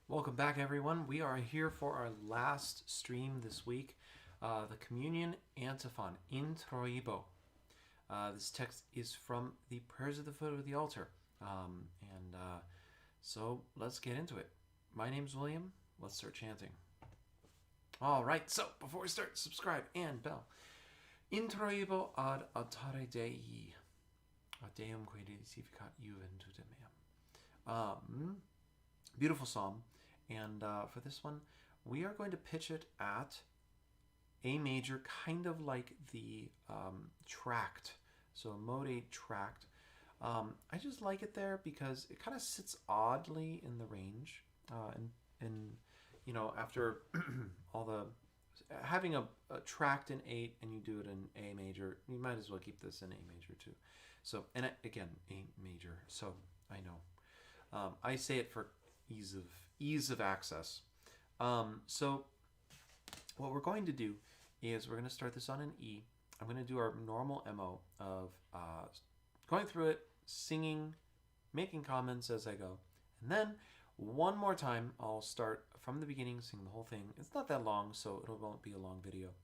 Welcome back, everyone. We are here for our last stream this week, the Communion Antiphon, Introibo. This text is from the Prayers at the Foot of the Altar. So let's get into it. My name's William. Let's start chanting. All right, so before we start, subscribe and bell. Introibo ad altare Dei, ad Deum quae dedificat juventutem meam. Beautiful psalm. And for this one, we are going to pitch it at A major, kind of like the tract. So mode 8 tract. I just like it there because it kind of sits oddly in the range. And you know, after all the having a tract in 8 and you do it in A major, you might as well keep this in A major too. So, and again, A major. So I know. I say it for ease of access. So what we're going to do is we're going to start this on an E. I'm going to do our normal MO of going through it, singing, making comments as I go. And then one more time, I'll start from the beginning, sing the whole thing. It's not that long, so it won't be a long video.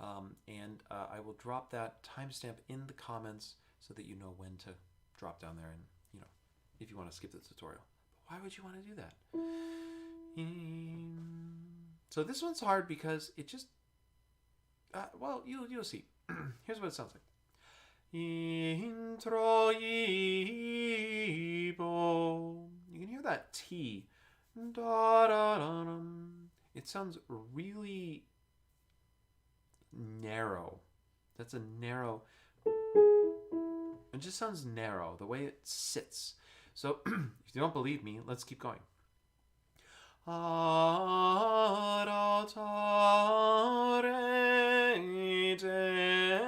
And I will drop that timestamp in the comments so that you know when to drop down there and, you know, if you want to skip the tutorial. Why would you want to do that? So this one's hard because it just, well, you'll see. Here's what it sounds like. Introibo. You can hear that T. It sounds really narrow. That's a narrow. It just sounds narrow, the way it sits. So, if you don't believe me, let's keep going. Ad altare Dei.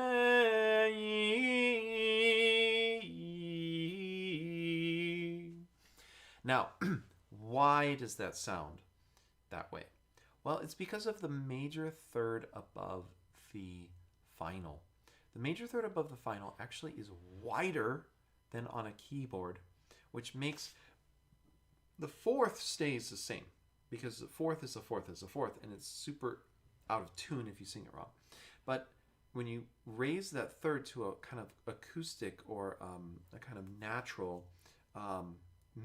Now, why does that sound that way? Well, it's because of the major third above the final. The major third above the final actually is wider than on a keyboard, which makes the fourth stays the same because the fourth is a fourth is a fourth, and it's super out of tune if you sing it wrong. But when you raise that third to a kind of acoustic or a kind of natural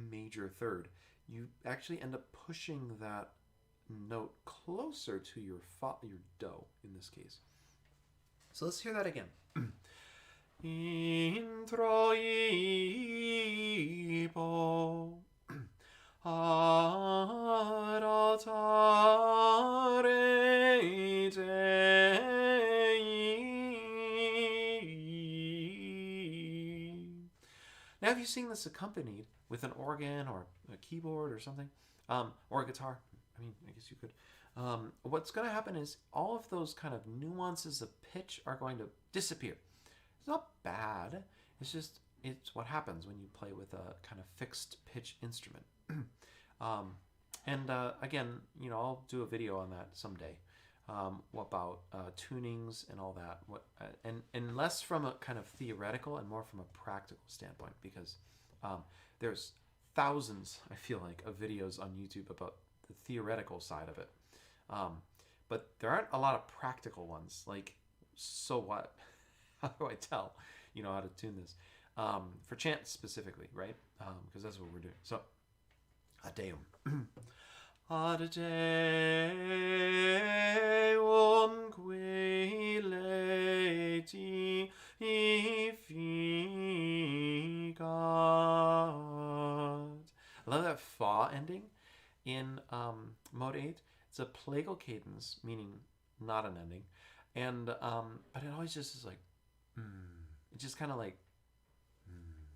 major third, you actually end up pushing that note closer to your do in this case. So let's hear that again. Introibo ad altare Dei. Now if you sing this accompanied with an organ or a keyboard or something, or a guitar, I mean, I guess you could, what's going to happen is all of those kind of nuances of pitch are going to disappear. It's not bad. It's just, it's what happens when you play with a kind of fixed pitch instrument. Again, you know, I'll do a video on that someday. What about tunings and all that? And less from a kind of theoretical and more from a practical standpoint, because there's thousands, I feel like, of videos on YouTube about the theoretical side of it. But there aren't a lot of practical ones. Like, so what? How do I tell, you know, how to tune this? For chants specifically, right? Because that's what we're doing. So, ad Deum. Ad Deum qui laetificat. I love that fa ending in mode 8. It's a plagal cadence, meaning not an ending. And but it always just is like, it just kind of like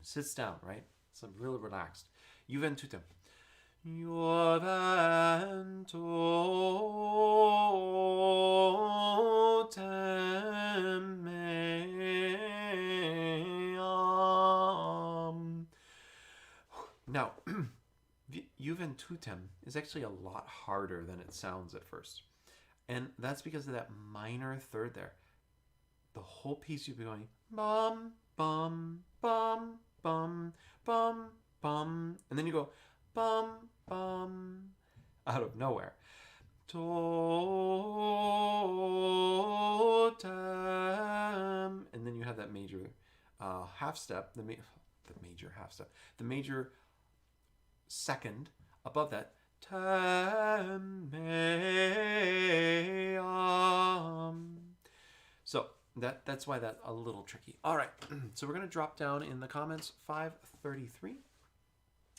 sits down, right? It's really relaxed. Juventutem. Juventutem meam. Now, Juventutem is actually a lot harder than it sounds at first. And that's because of that minor third there. The whole piece you'd be going bum, bum, bum, bum, bum, bum. And then you go bum, bum. out of nowhere. Totem. And then you have that major half step, the major half step, the major second above that. So that's why that's a little tricky. All right, so we're going to drop down in the comments 533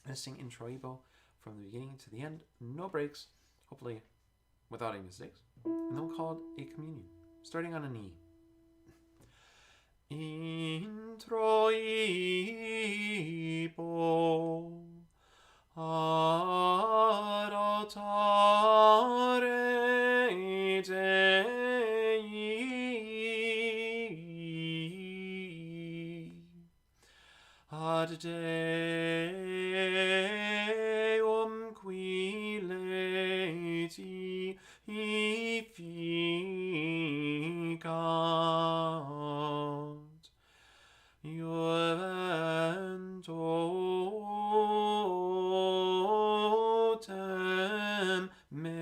and sing Introibo from the beginning to the end, no breaks, hopefully without any mistakes. And then we'll call it a communion, starting on an E. Introibo ad altare Dei, ad Deum qui leti efficat, juventutem meam.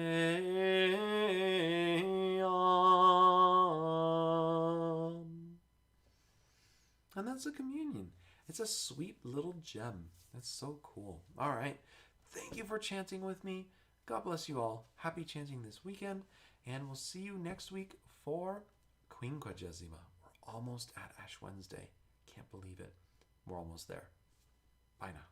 And that's a communion. It's a sweet little gem. That's so cool. All right. Thank you for chanting with me. God bless you all. Happy chanting this weekend. And we'll see you next week for Quinquagesima. We're almost at Ash Wednesday. Can't believe it. We're almost there. Bye now.